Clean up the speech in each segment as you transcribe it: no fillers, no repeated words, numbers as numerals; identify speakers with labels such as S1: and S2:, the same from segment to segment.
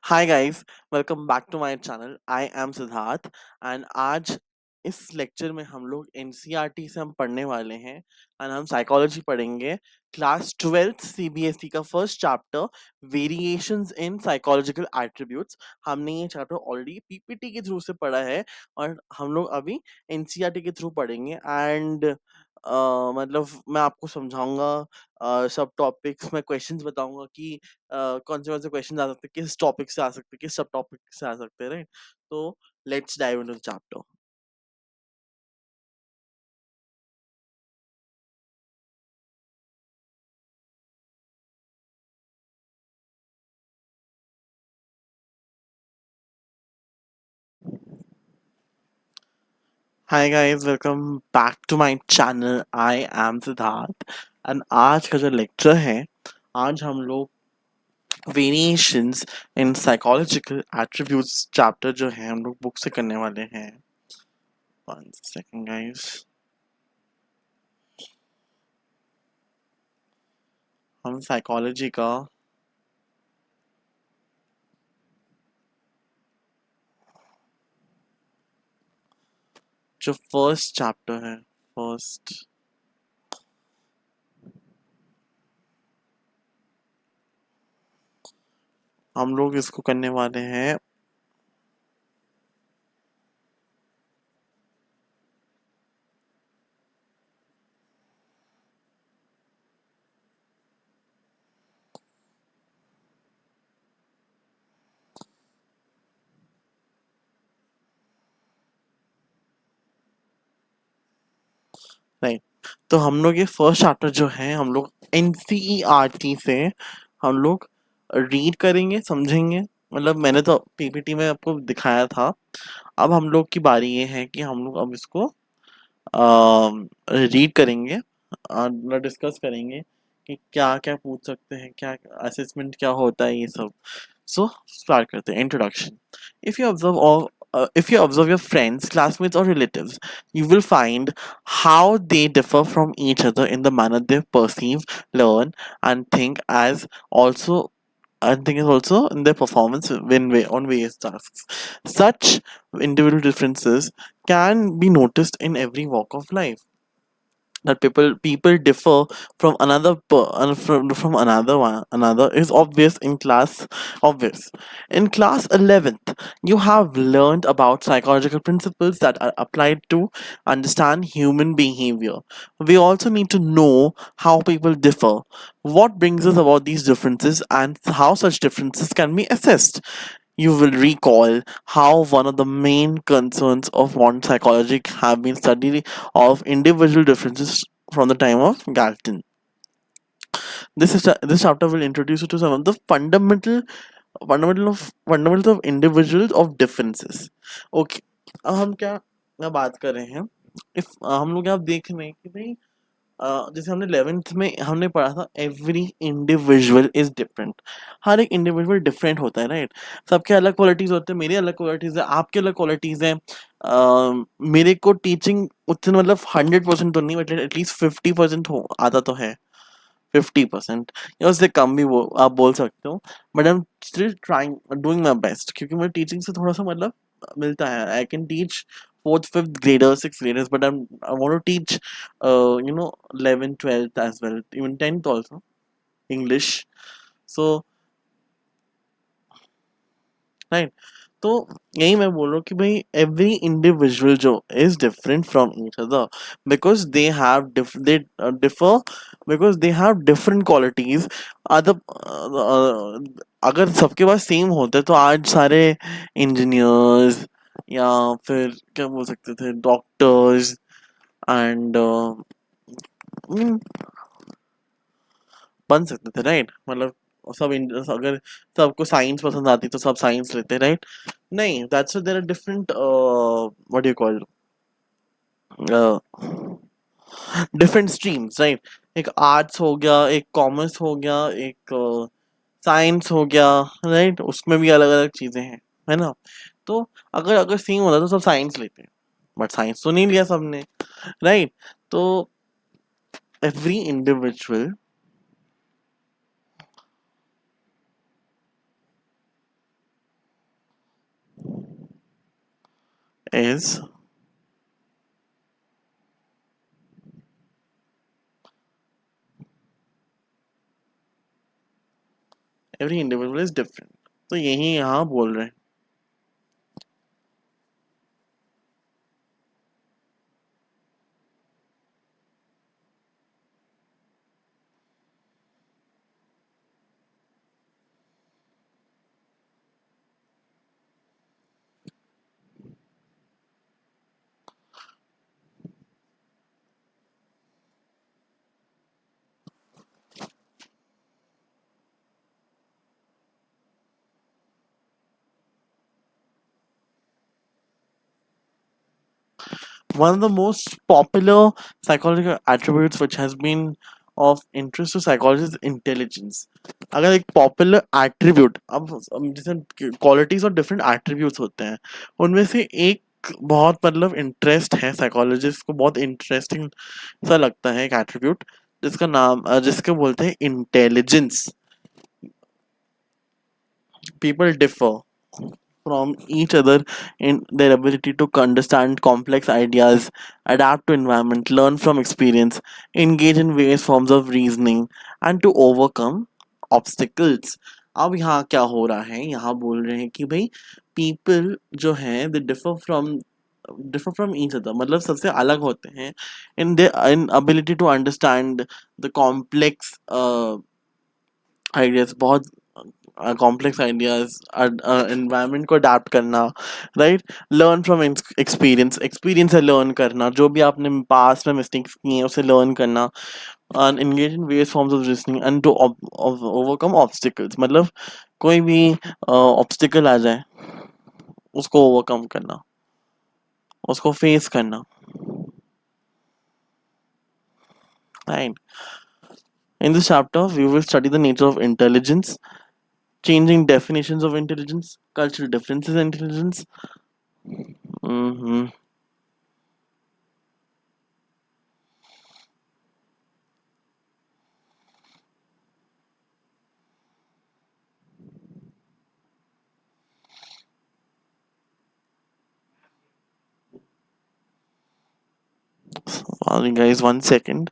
S1: Hi guys, welcome back to my channel. I am Siddharth and आज इस lecture में हम लोग एनसीईआरटी से हम पढ़ने वाले हैं एंड हम साइकोलॉजी पढ़ेंगे। क्लास 12th सीबीएसई का first chapter variations in psychological attributes. हमने ये चैप्टर ऑलरेडी पीपीटी के थ्रू से पढ़ा है और हम लोग अभी एनसीईआरटी के थ्रू पढ़ेंगे एंड मतलब मैं आपको समझाऊंगा सब टॉपिक्स में क्वेश्चंस बताऊंगा कि कौन से क्वेश्चन आ सकते हैं, किस टॉपिक से आ सकते हैं, किस सब टॉपिक से आ सकते हैं, राइट? तो let's dive into the chapter. Hi guys, welcome back to my channel. I am Siddharth and आज का जो लेक्चर है, आज हम लोग variations in psychological attributes chapter जो है हम लोग बुक से करने वाले हैं। वन सेकंड गाइस, हम साइकोलॉजी का जो फर्स्ट चैप्टर है, फर्स्ट हम लोग इसको करने वाले हैं। राइट, तो हम लोग ये फर्स्ट चैप्टर जो है हम लोग एनसीईआरटी से हम लोग रीड करेंगे, समझेंगे। मतलब मैंने तो पीपीटी में आपको दिखाया था। अब हम लोग की बारी ये है कि हम लोग अब इसको रीड करेंगे और डिस्कस करेंगे कि क्या क्या पूछ सकते हैं, क्या असेसमेंट क्या होता है, ये सब। सो स्टार्ट करते हैं। Introduction. If you observe all if you observe your friends, classmates, or relatives, you will find how they differ from each other in the manner they perceive, learn, and think, as also and think is also in their performance on various tasks. Such individual differences can be noticed in every walk of life. That people differ from from another one another is obvious in class 11th. You have learned about psychological principles that are applied to understand human behavior. We also need to know how people differ, what brings us about these differences, and how such differences can be assessed. You will recall how one of the main concerns of modern psychology have been study of individual differences from the time of Galton. This chapter will introduce you to some of the fundamentals of individuals of differences. Okay, अब हम क्या बात कर रहे हैं? If हम लोग आप देख रहे हैं कि भाई जैसे हमने 11th में हमने पढ़ा था, एवरी इंडिविजुअल इज डिफरेंट। हर एक इंडिविजुअल डिफरेंट होता है, राइट? सबके अलग क्वालिटीज होते हैं, मेरी अलग क्वालिटीज है, आपके अलग क्वालिटीज हैं। मेरे को टीचिंग उतने मतलब 100% तो नहीं, बट एटलीस्ट 50% हो आता तो है। 50% या उससे कम भी वो आप बोल सकते हो। But I am still trying doing my best, क्योंकि मुझे टीचिंग से थोड़ा सा मतलब मिलता है। I can teach fourth, fifth graders, sixth graders, but I want to teach, 11th, 12th as well, even 10th also, English. So, right. तो यही मैं बोल रहा हूँ कि भाई एवरी इंडिविजुअल जो is different from each other because they have they differ because they have different qualities. Other अगर सबके पास सेम होते तो आज सारे इंजीनियर्स या फिर क्या बोल सकते थे, डॉक्टर्स एंड बन सकते थे, राइट? मतलब अगर सबको साइंस पसंद आती तो सब साइंस लेते, राइट? नहीं, that's there are different what you call different streams, right? एक आर्ट्स हो गया, एक कॉमर्स हो गया, एक साइंस हो गया, राइट? उसमें भी अलग अलग चीजें हैं, है ना? तो अगर अगर सेम होता तो सब साइंस लेते, बट साइंस तो नहीं लिया सबने, राइट? तो every individual is every individual is different. तो यही यहाँ बोल रहे हैं. One of the most popular psychological attributes which has been of interest to psychologists is intelligence. अगर एक पॉपुलर एट्रीब्यूट अब जैसे क्वालिटीज और डिफरेंट एट्रीब्यूट्स होते हैं उनमें से एक बहुत मतलब इंटरेस्ट है साइकोलॉजिस्ट को बहुत इंटरेस्टिंग सा लगता है एक एट्रीब्यूट जिसका नाम जिसके बोलते हैं intelligence. People differ from each other in their ability to understand complex ideas, adapt to environment, learn from experience, engage in various forms of reasoning, and to overcome obstacles. अब यहाँ क्या हो रहा है यहाँ बोल रहे हैं कि भाई people जो हैं they differ from each other मतलब सबसे अलग होते हैं in ability to understand the complex ideas बहुत कॉम्प्लेक्स आइडियाज एनवायरनमेंट को अडाप्ट करना राइट लर्न फ्रॉम एक्सपीरियंस से लर्न करना जो भी आपने पास में मिस्टेक्स की हैं उसे लर्न करना and engage in various forms of reasoning and to overcome obstacles मतलब कोई भी ऑब्स्टिकल आ जाए उसको ओवरकम करना उसको फेस करना right. In this chapter we will study the nature of intelligence, changing definitions of intelligence, cultural differences in intelligence. Mm-hmm. Sorry guys, 1 second.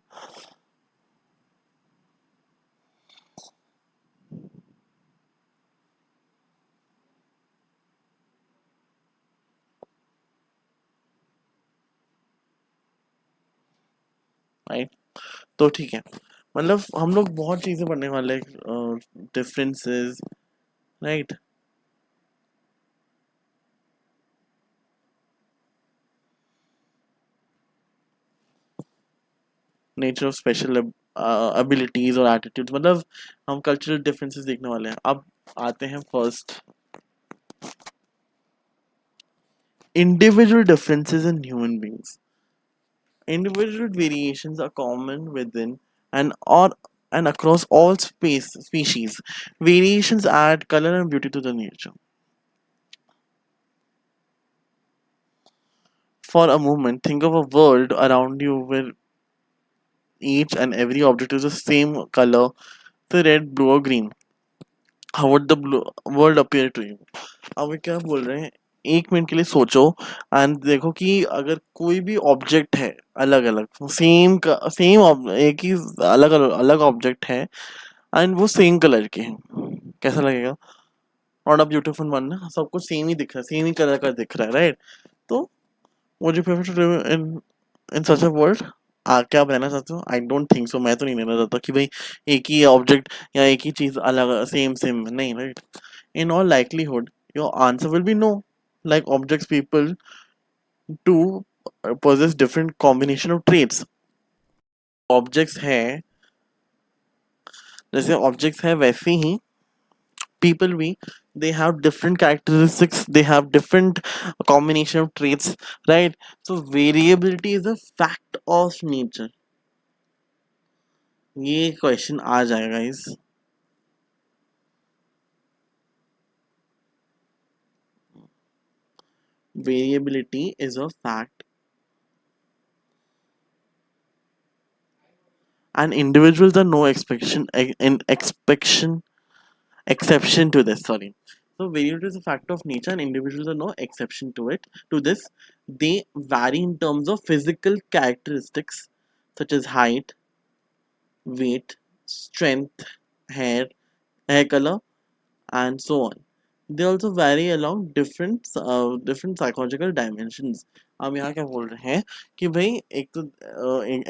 S1: Right तो ठीक है मतलब हम लोग बहुत चीजें पढ़ने वाले differences right nature of special abilities और एटीट्यूड्स मतलब हम कल्चरल डिफरेंसेस देखने वाले हैं. अब आते हैं first individual differences in human beings. Individual variations are common within and across all species. Variations add color and beauty to the nature. For a moment, think of a world around you where each and every object is the same color, the red, blue, or green. How would the world appear to you? अब ये क्या बोल रहे हैं एक minute के लिए सोचो एंड देखो कि अगर कोई भी ऑब्जेक्ट है अलग अलग सेम एक ही अलग अलग ऑब्जेक्ट है एंड वो सेम कलर के हैं कैसा लगेगा. नॉट अ ब्यूटीफुल वन ना सब कुछ सेम ही दिख रहा है सेम ही कलर का दिख रहा है राइट. तो would you prefer to live in such a world. क्या आप रहना चाहते हो आई डोंट थिंक सो. मैं तो नहीं रहना चाहता कि भाई एक ही ऑब्जेक्ट या एक ही चीज अलग सेम सेम नहीं right. In all likelihood, your answer will be no. Like objects, people do possess different combination of traits. Objects है जैसे objects है वैसे ही people भी they have different characteristics, they have different combination of traits, right? So variability is a fact of nature. ये question आ जाएगा इस variability is a fact and individuals are no exception to this. Sorry, So variability is a factor of nature, and individuals are no exception to it. To this, they vary in terms of physical characteristics such as height, weight, strength, hair, hair color, and so on. They also vary along different psychological dimensions. हम यहाँ क्या बोल रहे हैं कि भाई एक तो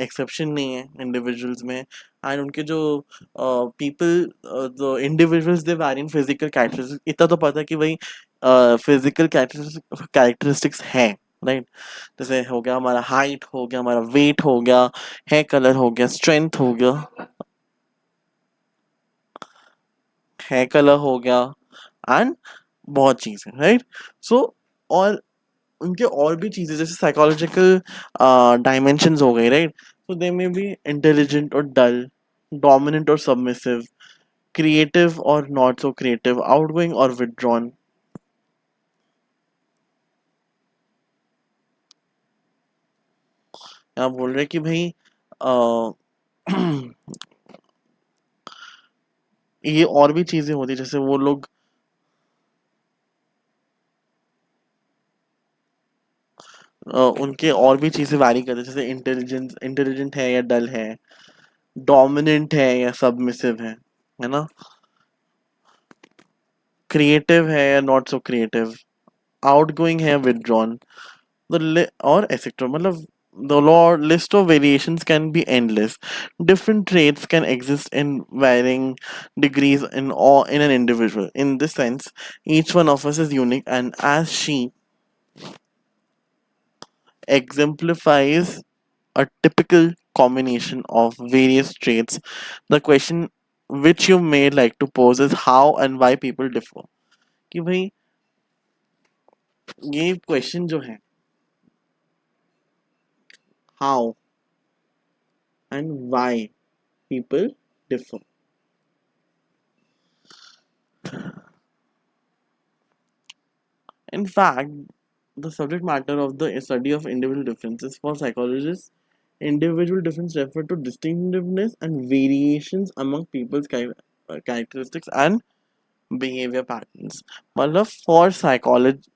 S1: एक्सेप्शन नहीं है इंडिविजुअल्स में, एंड उनके जो पीपल जो individuals they vary in physical characteristics, इतना तो पता है कि भाई फिजिकल कैरेक्टरिस्टिक्स है, राइट? जैसे हो गया हमारा हाइट, हो गया हमारा वेट, हो गया हेयर कलर, हो गया स्ट्रेंथ, हो गया हेयर कलर, हो गया एंड बहुत चीज़ें, राइट? सो और उनके और भी चीज़ें जैसे साइकोलॉजिकल डायमेंशंस हो गए, राइट? सो दे में बी इंटेलिजेंट और डल, डोमिनेंट और सबमिसिव, क्रिएटिव और नॉट सो क्रिएटिव, आउटगोइंग और विथड्रॉन. यहाँ बोल रहे हैं कि भाई अ, ये और भी चीज़ें होती है, जैसे वो लोग उनके और भी चीज़ें वैरी करते हैं, जैसे इंटेलिजेंट है या डल है, डोमिनेंट है या सबमिसिव है ना, क्रिएटिव है या नॉट सो क्रिएटिव, आउटगोइंग है विथड्रॉन, और एक्सेट्रा. मतलब the list of variations can be endless. Different traits can exist in varying degrees in an individual. In this sense, each one of us is unique, and as she exemplifies a typical combination of various traits, the question which you may like to pose is how and why people differ. कि भाई ये question जो है, how and why people differ. In fact, the subject matter of the study of individual differences for psychologists, individual difference refer to distinctiveness and variations among people's characteristics and behavior patterns. मतलब for psychology,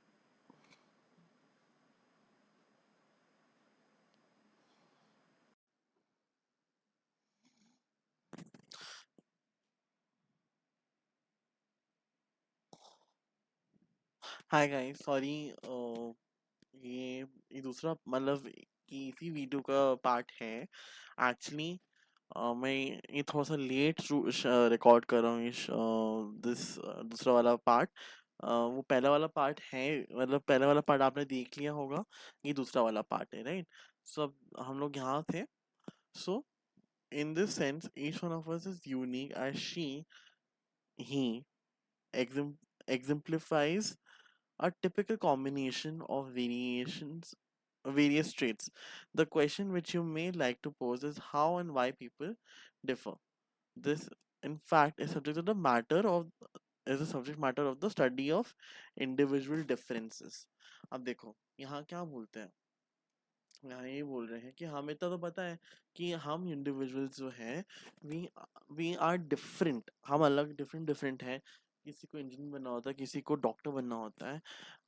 S1: hi guys, sorry, ये दूसरा मतलब कि इसी video का part है actually. मैं ये थोड़ा सा लेट रिकॉर्ड कर रहा हूँ दिस दूसरा वाला पार्ट. वो पहला वाला पार्ट है, मतलब पहला वाला पार्ट आपने देख लिया होगा, ये दूसरा वाला पार्ट है, राइट? सो अब हम लोग यहाँ थे. So in this sense each one of us is unique as she he exemplifies a typical combination of various traits. The question which you may like to pose is how and why people differ. This, in fact, is a subject matter of the study of individual differences. अब देखो यहाँ क्या बोलते हैं, यहाँ ये बोल रहे हैं कि हमें तो पता है कि हम इंडिविजुअल्स जो हैं, वी वी आर डिफरेंट, हम अलग डिफरेंट डिफरेंट हैं. किसी को इंजीनियर बनना होता है, किसी को डॉक्टर बनना होता है,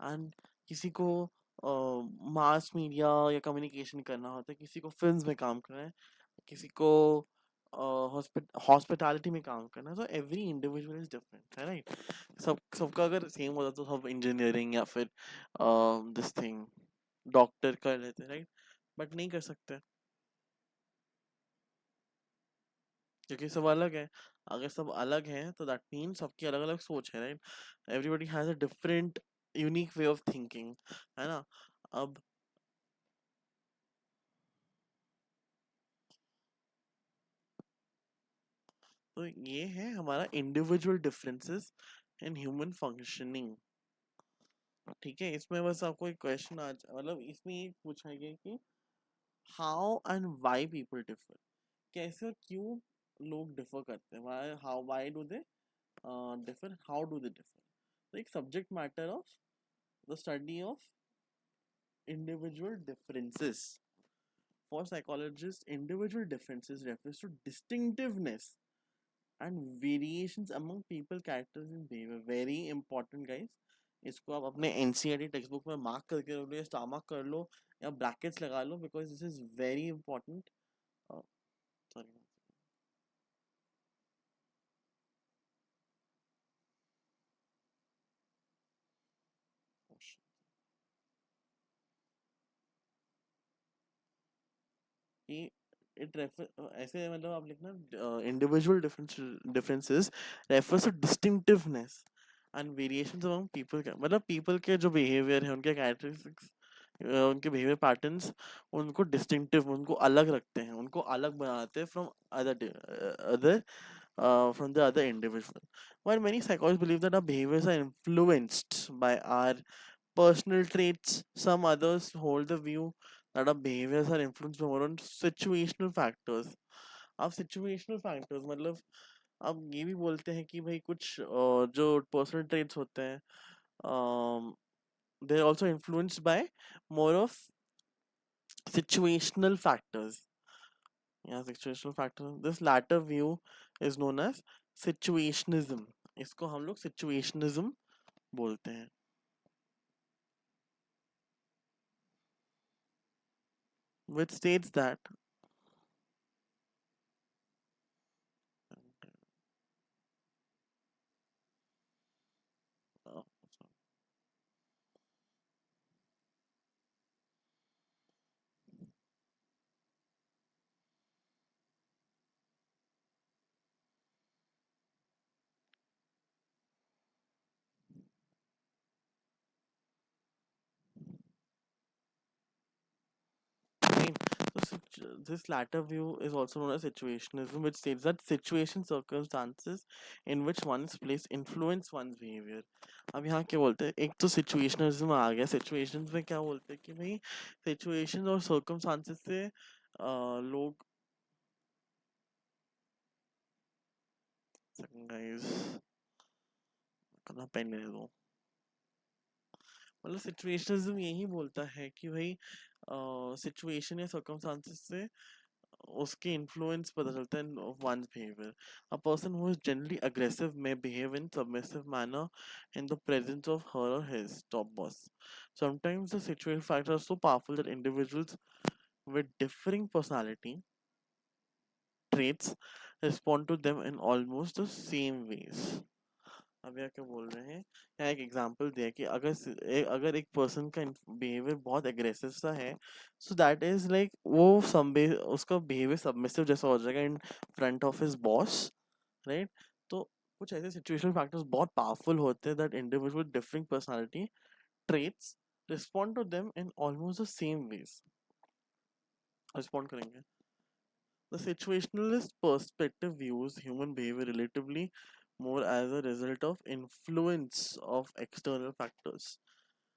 S1: एंड किसी को मास मीडिया या कम्युनिकेशन करना होता है, किसी को फिल्म्स में काम करना है, किसी को हॉस्पिटैलिटी में काम करना है. तो एवरी इंडिविजुअल इज डिफरेंट, है राइट? सबका अगर सेम होता तो सब इंजीनियरिंग या फिर दिस थिंग डॉक्टर कर लेते, राइट? बट नहीं कर सकते क्योंकि सब अलग है. अगर सब अलग हैं तो दैट मीन सबकी अलग अलग सोच है, right? Everybody has a different unique way of thinking, है ना? अब तो ये है हमारा individual differences in human functioning. ठीक है, इसमें बस आपको एक क्वेश्चन आज मतलब इसमें ये पूछा गया कि how and why people differ, कैसे और क्यों लोग डिफर करते हैं, why do they differ, how do they differ. So एक subject matter of the study of individual differences. For psychologists, individual differences refers to distinctiveness and variations among people characters in behaviour, very important guys. इसको आप अपने NCERT text book में mark करके रख लो या star mark कर लो या brackets लगा लो, because this is very important. Sorry. कि इट रेफर ऐसे मतलब आप लिखना individual differences refers to distinctiveness and variations among people का मतलब पीपल के जो बिहेवियर है उनके कैरेक्टरिस्टिक्स, उनके बिहेवियर पैटर्न्स उनको डिस्टिंक्टिव, उनको अलग रखते हैं, उनको अलग बनाते हैं from other from the other individual. While many psychologists believe that our behaviors are influenced by our personal traits, some others hold the view that our behaviors are influenced by more on situational factors. अब situational factors मतलब अब ये भी बोलते हैं कि भाई कुछ जो personal traits होते हैं they're also influenced by more of situational factors. Yeah, situational factor. This latter view is known as situationism. इसको हम लोग situationism बोलते हैं. Which states that uh, Fine. This latter view is also known as situationism, which states that situation circumstances in which one is placed influence one's behavior. अब यहाँ क्या बोलते हैं, एक तो situationism आ गया। situations में क्या बोलते हैं कि भाई situations और circumstances से लोग guys करना पेन ले दो। मतलब सिचुएशनिज्म यही बोलता है कि भाई सिचुएशन या सर्कमस्टांसेस से उसके इन्फ्लुएंस पता चलता है of one's behaviour. A person who is generally aggressive may behave in submissive manner in the presence of her or his top boss. Sometimes the situation factor are so powerful that individuals with differing personality traits respond to them in almost the same ways. अब यहाँ क्या बोल रहे हैं, यहाँ एक example दिया कि अगर एक पर्सन का बिहेवियर बहुत एग्रेसिव सा है, सो दैट इज लाइक वो उसका बिहेवियर सबमिसिव जैसा हो जाएगा in front of his boss, right. तो कुछ ऐसे सिचुएशनल फैक्टर्स बहुत पावरफुल होते हैं that individual differing personality traits respond to them in almost the same ways, respond करेंगे। The situationalist perspective views human behavior relatively more as a result of influence of external factors.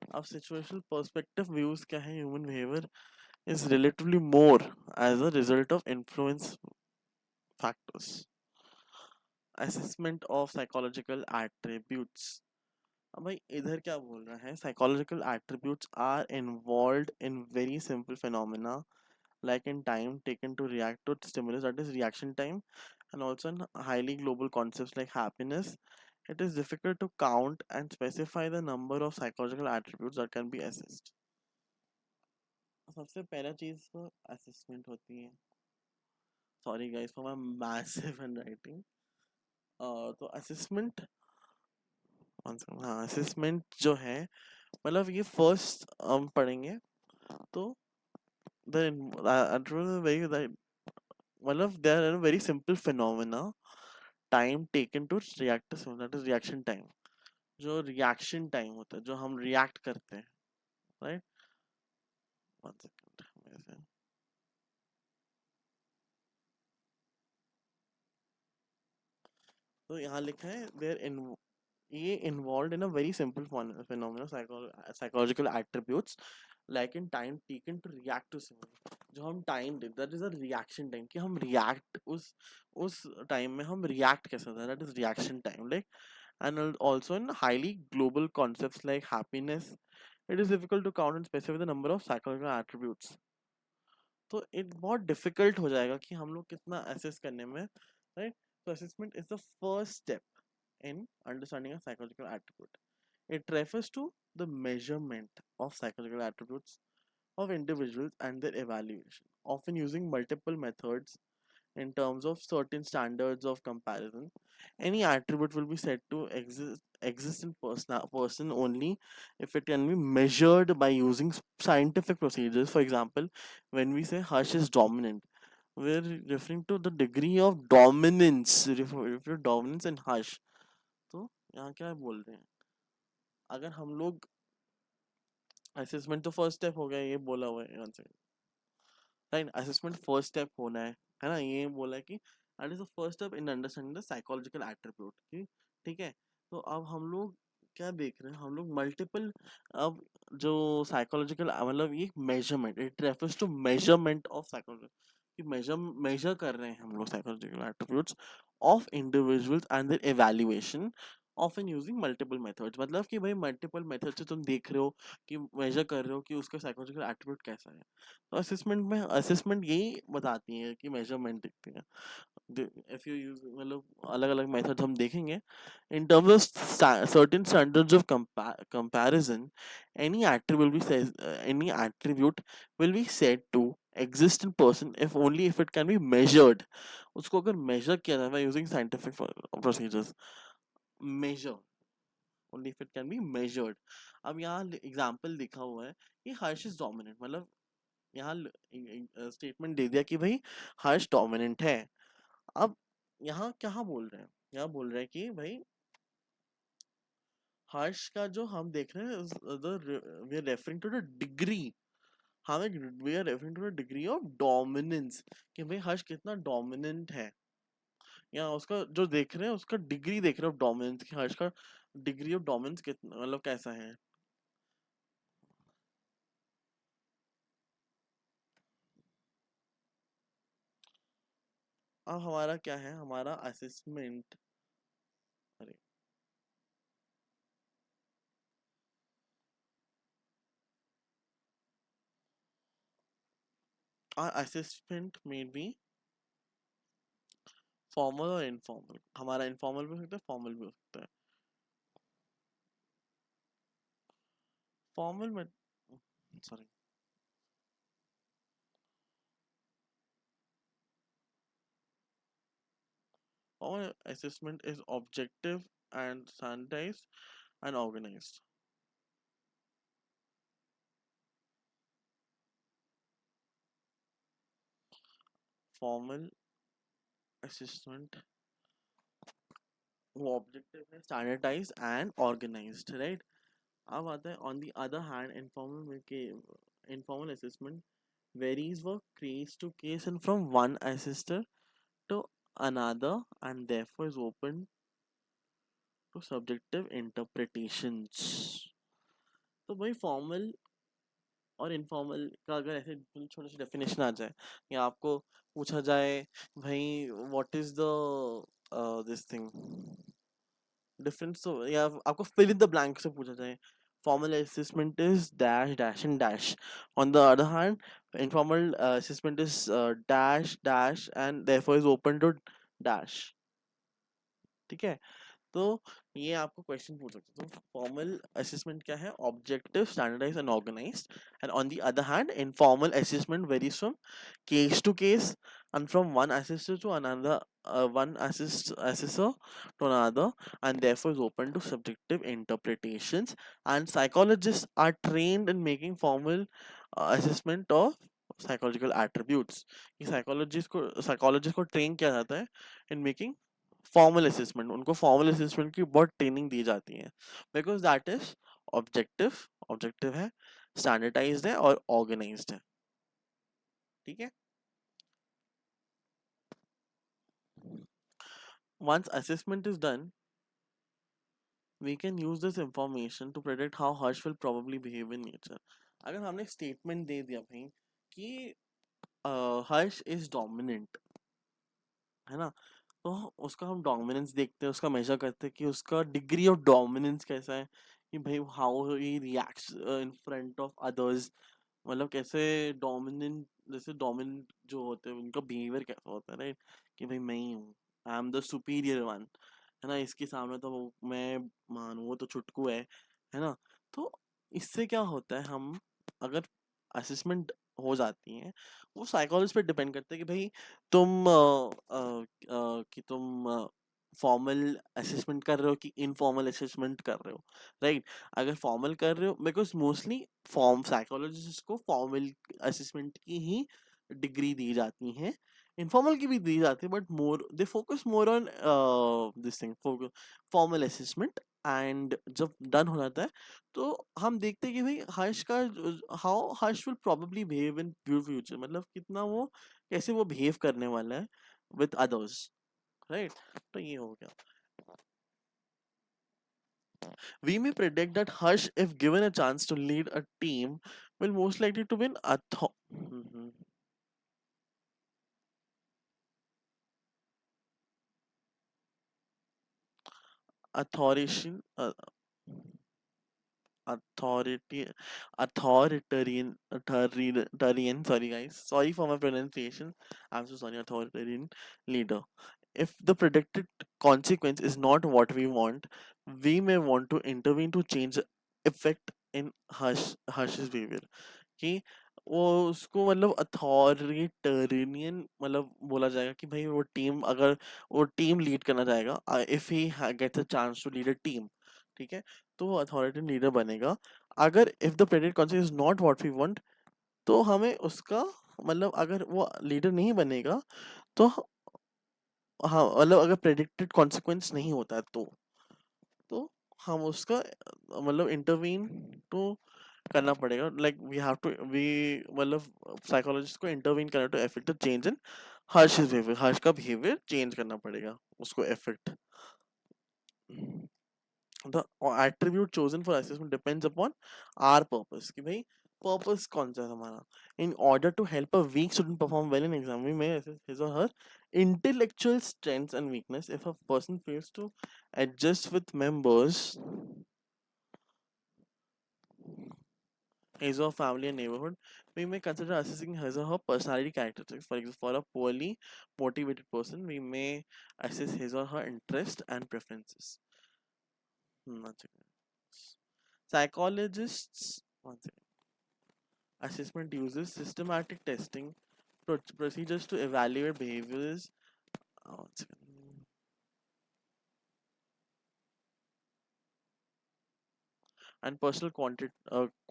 S1: अब situational perspective views क्या है, human behavior is relatively more as a result of influence factors. Assessment of psychological attributes. अब भाई इधर क्या बोल रहा है, psychological attributes are involved in very simple phenomena like in time taken to react to stimulus, that is reaction time, and also in highly global concepts like happiness. It is difficult to count and specify the number of psychological attributes that can be assessed. सबसे पहला चीज तो assessment होती है। Sorry guys for my massive handwriting. तो assessment, हाँ assessment जो है मतलब ये फर्स्ट हम पढ़ेंगे तो द मतलब they are very simple phenomena time taken to react, that is reaction time. जो रिएक्शन टाइम होता है जो हम रिएक्ट करते हैं, राइट। One second. तो यहाँ लिखा है देयर इन, ये involve in a very simple phenomena psychological attributes like in time taken to react to something. जो हम टाइम दे, that is a reaction time कि हम रिएक्ट उस टाइम में हम रिएक्ट कैसे होता है, that is reaction time. Like and also in highly global concepts like happiness, it is difficult to count and specify the number of psychological attributes. तो it बहुत difficult हो जाएगा कि हम लोग कितना assess करने में, right? So assessment is the first step in understanding a psychological attribute. It refers to the measurement of psychological attributes of individuals and their evaluation, often using multiple methods in terms of certain standards of comparison. Any attribute will be said to exist in person only if it can be measured by using scientific procedures. For example, when we say Harsh is dominant, we're referring to the degree of dominance, refer to dominance and Harsh. तो यहाँ क्या बोल रहे हैं, अगर हम लोग assessment तो फर्स्ट स्टेप हो गया, ये बोला हुआ है यहाँ से, राइट? असेसमेंट फर्स्ट स्टेप होना है ना, ये बोला है कि that is the first step in understanding the psychological attribute की, ठीक है? तो अब हम लोग क्या देख रहे हैं, हम लोग मल्टीपल, अब जो साइकोलॉजिकल मतलब ये measurement, it refers to measurement of psychology कि मेजर कर रहे हैं हम लोग psychological attributes of individuals and their evaluation often using multiple methods, मतलब कि भाई मल्टीपल मेथड से तुम देख रहे हो कि मेजर कर रहे हो कि उसका साइकोलॉजिकल एट्रीब्यूट कैसा है। तो असेसमेंट यही बताती है कि मेजरमेंट दिखती है। इफ यू यूज मतलब अलग अलग मेथड हम देखेंगे in terms of certain standards of comparison. Any attribute will be said to exist in person if only if it can be measured. उसको अगर measure किया जाए by using scientific procedures, measure only if it can be measured. अब यहाँ example लिखा हुआ है कि हर्ष इज डोमिनेंट, मतलब यहाँ स्टेटमेंट दे दिया कि भाई हर्ष डोमिनेंट है। अब यहाँ क्या बोल रहे हैं, यहाँ बोल रहे हैं कि भाई हर्ष का जो हम देख रहे हैं, we are referring to the degree, हमें we are referring to the degree of dominance, कि भाई हर्ष कितना डोमिनेंट है, या उसका जो देख रहे हैं उसका डिग्री देख रहे हो डोमिनेंस की, हर्ष का डिग्री ऑफ डोमिनेंस कितना मतलब कैसा है। अब हमारा क्या है, हमारा असेसमेंट, अरे असेसमेंट में भी फॉर्मल और इनफॉर्मल, हमारा इनफॉर्मल भी हो सकता है, फॉर्मल भी हो सकता है। फॉर्मल में, sorry, formal assessment is objective and standardized and organized. Formal assessment वो ऑब्जेक्टिव है, स्टैंडर्डाइज एंड ऑर्गेनाइज्ड, राइट? अब आता है on the other hand informal में के, informal assessment varies for case to case and from one assessor to another and therefore is open to subjective interpretations. तो भाई formal और informal का अगर ऐसे छोटे से डेफिनेशन आ जाए, या आपको पूछा जाए भाई what is the this thing difference, तो या आपको फिल इन द ब्लैंक से पूछा जाए, formal assessment is dash dash and dash, on the other hand informal assessment is dash dash and therefore is open to dash, ठीक है? तो ये आपको क्वेश्चन पूछ सकते हो। तो फॉर्मल असेसमेंट क्या है, objective, standardise and organised, and on the other hand informal assessment varies from case to case and from one assessor to another, assessor to another, and therefore is open to subjective interpretations, and psychologists are trained in making formal assessment of psychological attributes। ये psychologist को train किया जाता है in making formal assessment, उनको formal assessment की बहुत training दी जाती है, because that is objective, objective है, स्टैंडर्डाइज्ड है और ऑर्गेनाइज्ड है, ठीक है? Once assessment is done, we can use this information to predict how Harsh will probably behave in nature. अगर हमने स्टेटमेंट दे दिया भाई कि हर्ष इज डोमिनेंट, है ना, तो उसका हम डोमिनेंस देखते हैं, उसका मेजर करते हैं कि उसका डिग्री ऑफ डोमिनेंस कैसा है, कि भाई how he reacts in front of others, मतलब कैसे डोमिनेंट, जैसे डोमिनेंट जो होते हैं उनका बिहेवियर कैसा होता है, राइट? कि भाई मैं ही हूँ, I am the superior one, है ना, इसके सामने तो मैं मानू, वो तो छुटकू है ना। तो इससे क्या होता है, हम अगर असेसमेंट हो जाती हैं, वो साइकोलॉजिस्ट पे डिपेंड करता है कि भाई तुम कि तुम फॉर्मल असेसमेंट कर रहे हो कि इनफॉर्मल असेसमेंट कर रहे हो, राइट। अगर फॉर्मल कर रहे हो, बिकॉज मोस्टली फॉर्म साइकोलॉजिस्ट को फॉर्मल असेसमेंट की ही डिग्री दी जाती है, इनफॉर्मल की भी दी जाती है, but more they focus more on this thing, formal assessment. And जब डन हो जाता है, तो हम देखते हैं कि भाई हर्ष का, how Harsh will probably behave in future, मतलब कितना वो, कैसे वो बिहेव करने वाला है विद अदर्स, राइट। तो ये हो गया। We may predict that Harsh, if given a chance to lead a team, will most likely to win authorization, authority, authoritarian, sorry guys, sorry for my pronunciation, I'm so sorry, authoritarian leader. If the predicted consequence is not what we want, we may want to intervene to change the effect in Harsh's behavior. कि वो उसको मतलब authoritarian मतलब बोला जाएगा कि भाई वो टीम, अगर वो टीम लीड करना चाहेगा, if he gets a chance to lead a team, ठीक है, तो वो अथॉरिटेरियन लीडर बनेगा। अगर if the predict concept is not what we want, तो हमें उसका मतलब, अगर वो लीडर नहीं बनेगा, तो हाँ मतलब अगर प्रेडिक्टेड कॉन्सिक्वेंस नहीं होता है, तो हम उसका मतलब इंटरवीन तो करना पड़ेगा, like we have to, we मतलब साइकोलॉजिस्ट को इंटरवीन करना to effect the change in Harsh behaviour, Harsh का बिहेवियर चेंज करना पड़ेगा उसको effect. The attribute chosen for assessment depends upon our purpose, कि भाई पर्पस कौन सा है हमारा। In order to help a weak student perform well in exam, we may assess his or her intellectual strengths and weakness. If a person fails to adjust with members, his or family and neighborhood, we may consider assessing his or her personality characteristics. For example, for a poorly motivated person, we may assess his or her interest and preferences. One second. Psychologists, one second. Assessment uses systematic testing procedures to evaluate behaviors. One second. And personal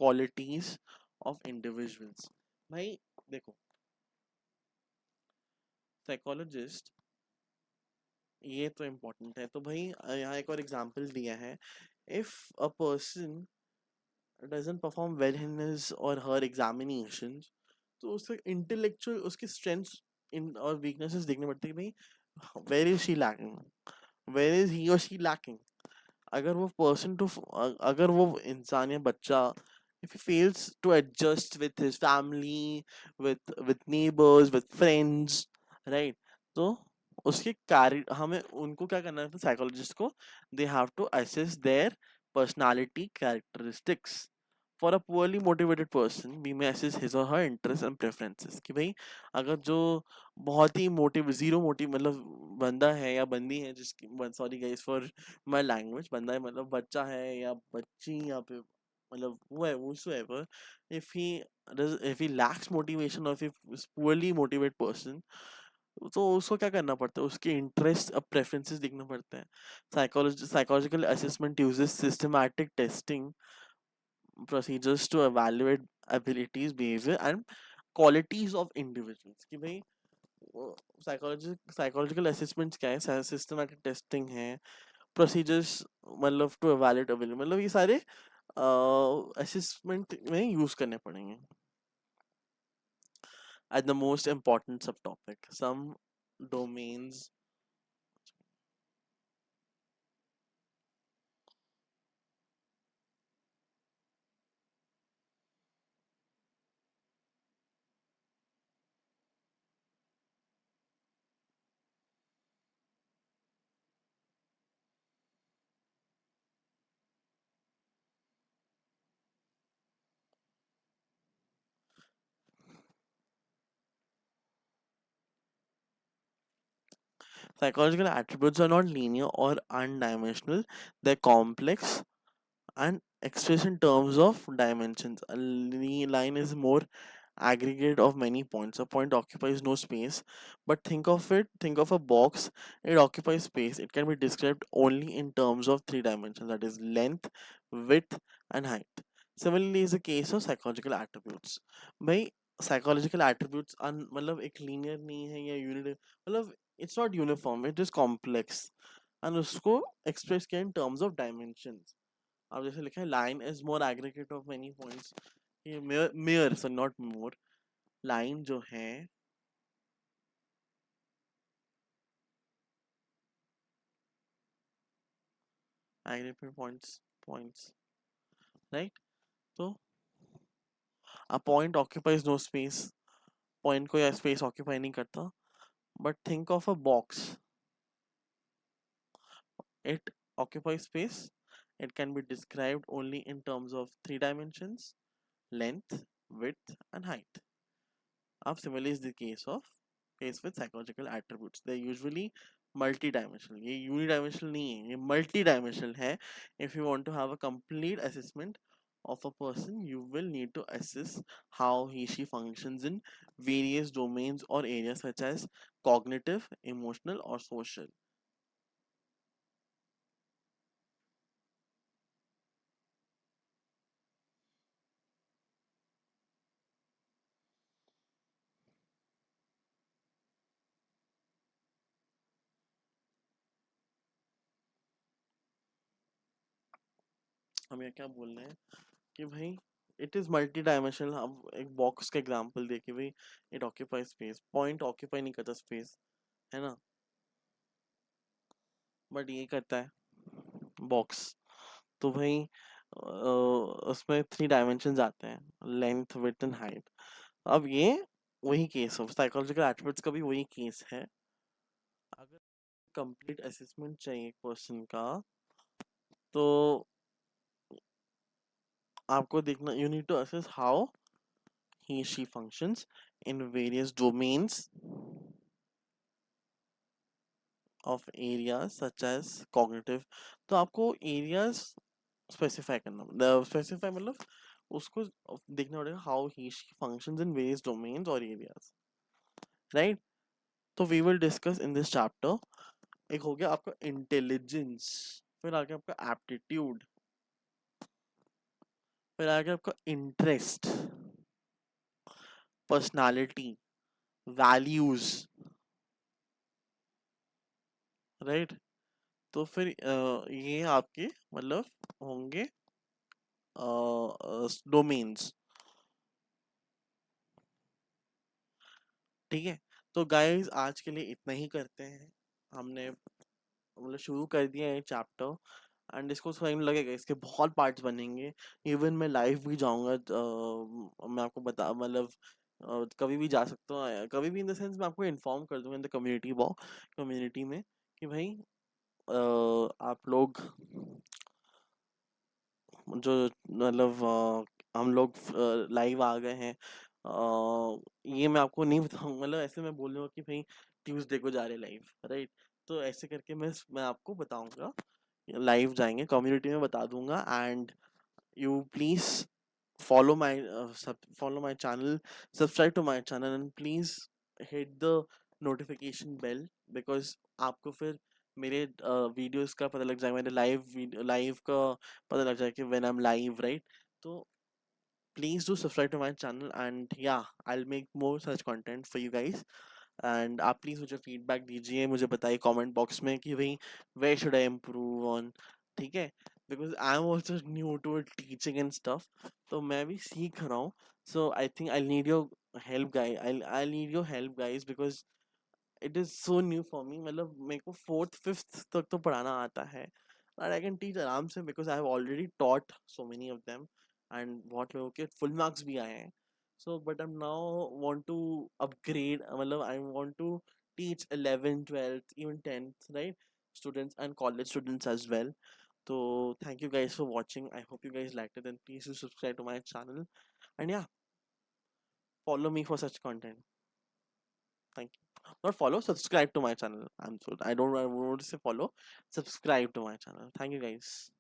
S1: qualities of individuals. भाई देखो, psychologist, ये तो important है, तो भाई यहाँ एक और एग्जांपल दिया है। If a person doesn't perform well in his or her examinations, तो उसके इंटेलेक्चुअल, उसकी स्ट्रेंथ्स इन और वीकनेसेस देखने पड़ती है, भाई where is she lacking, where is he or she lacking. अगर वो पर्सन टू, अगर वो इंसान या बच्चा, if he fails to adjust with his family, with neighbors, with friends, right, तो उसके कार्य, हमें उनको क्या करना है साइकोलॉजिस्ट को, they have to assess their personality characteristics. For a poorly motivated person, we may assess his or her interest and preferences, कि भाई अगर जो बहुत ही मोटिव, जीरो मोटिव मतलब बंदा है या बंदी है, जिसकी, sorry guys for my language, बंदा है मतलब बच्चा है या बच्ची, या फिर मतलब वो है, whosoever, if he if he lacks motivation or if he is poorly motivated person, तो उसको क्या करना पड़ता है, उसके इंटरेस्ट और प्रेफरेंसेस देखना पड़ता है। Psychological assessment uses systematic testing procedures to evaluate abilities, behavior and qualities of individuals, कि भाई साइकोलॉजिकल असेसमेंट्स क्या है, सिस्टमैटिक टेस्टिंग है, प्रोसीजर्स मतलब टू evaluate ability, मतलब ये सारे असेसमेंट में यूज करने पड़ेंगे। At the most important subtopic, some domains. Psychological attributes are not linear or undimensional, they're complex and expressed in terms of dimensions. A line is more aggregate of many points. A point occupies no space, but think of a box, it occupies space. It can be described only in terms of three dimensions, that is length, width, and height. Similarly is the case of psychological attributes. भाई psychological attributes मतलब एक linear नहीं है या unit मतलब it's not uniform, it is complex and उसको express किया in terms of dimensions. अब जैसे लिखा है line is more aggregate of many points, ये mere so not more, line जो है aggregate points right. तो a point occupies no space, point को या space occupy नहीं करता, but think of a box, it occupies space, it can be described only in terms of three dimensions, length, width, and height. Now similarly is the case with psychological attributes, they're usually multi-dimensional, ये unidimensional नहीं है, ये multi-dimensional है. If you want to have a complete assessment of a person, you will need to assess how he she functions in various domains or areas such as cognitive, emotional, or social. हम ये क्या बोल रहे हैं कि भाई it is multi dimensional. हम एक बॉक्स का एग्जांपल दे कि भाई it occupy space, point occupy नहीं करता स्पेस, है ना, बट ये करता है बॉक्स. तो भाई उसमें थ्री डायमेंशंस आते हैं, लेंथ, विड्थ एंड हाइट. अब ये वही केस है, साइकोलॉजिकल एट्रिब्यूट्स का भी वही केस है. अगर कंप्लीट असेसमेंट चाहिए एक पर्सन का, तो आपको देखना, you need to assess how he she functions in various domains of areas such as cognitive. तो आपको areas स्पेसिफाई करना, स्पेसिफाई मतलब उसको देखना पड़ेगा how he functions in various domains और एरियाज, राइट. तो we will discuss in this chapter. एक हो गया आपका इंटेलिजेंस, फिर आगे आपका एप्टीट्यूड, फिर आगे आपका इंटरेस्ट, पर्सनालिटी, वैल्यूज, राइट. तो फिर ये आपके मतलब होंगे डोमेन्स. ठीक है. तो गाइस आज के लिए इतना ही करते हैं. हमने मतलब शुरू कर दिया है चैप्टर, एंड इसको टाइम लगेगा, इसके बहुत पार्ट्स बनेंगे. इवन मैं लाइव भी जाऊंगा, मैं आपको बता मतलब कभी भी जा सकता हूँ, कभी भी इन द सेंस मैं आपको इन्फॉर्म कर दूंगा इन द कम्युनिटी में कि भाई आप लोग जो मतलब हम लोग लाइव आ गए हैं. ये मैं आपको नहीं बताऊंगा, मतलब ऐसे मैं बोलूँगा कि भाई ट्यूसडे को जा रहे लाइव, राइट. तो ऐसे करके मैं आपको बताऊंगा, लाइव जाएंगे कम्युनिटी में बता दूंगा. And you please follow my channel, subscribe to my channel, and please hit the notification bell, because आपको फिर मेरे वीडियोस का पता लग जाएगा, मेरे लाइव का पता लग जाएगा कि when I'm live, right. तो please do subscribe to my channel, and yeah, I'll make more such content for you guys. And आप प्लीज़ मुझे फीडबैक दीजिए, मुझे बताइए कमेंट बॉक्स में कि भाई way should I improve on. ठीक है, because I am also new to teaching and stuff, तो मैं भी सीख रहा हूँ. So I think I need your help guys, I need your help guys, because it is so new for me. मतलब मेरे को फोर्थ फिफ्थ तक तो पढ़ाना आता है, and I can teach आराम से, because I have already taught so many of them, and बहुत लोगों के full marks भी आए हैं. So but I'm now want to upgrade, मतलब I want to teach 11th 12th even 10th, right, students and college students as well. So thank you guys for watching, I hope you guys liked it, and please do subscribe to my channel, and yeah, follow me for such content. Thank you. not follow, subscribe to my channel. I don't want to say follow, subscribe to my channel. Thank you guys.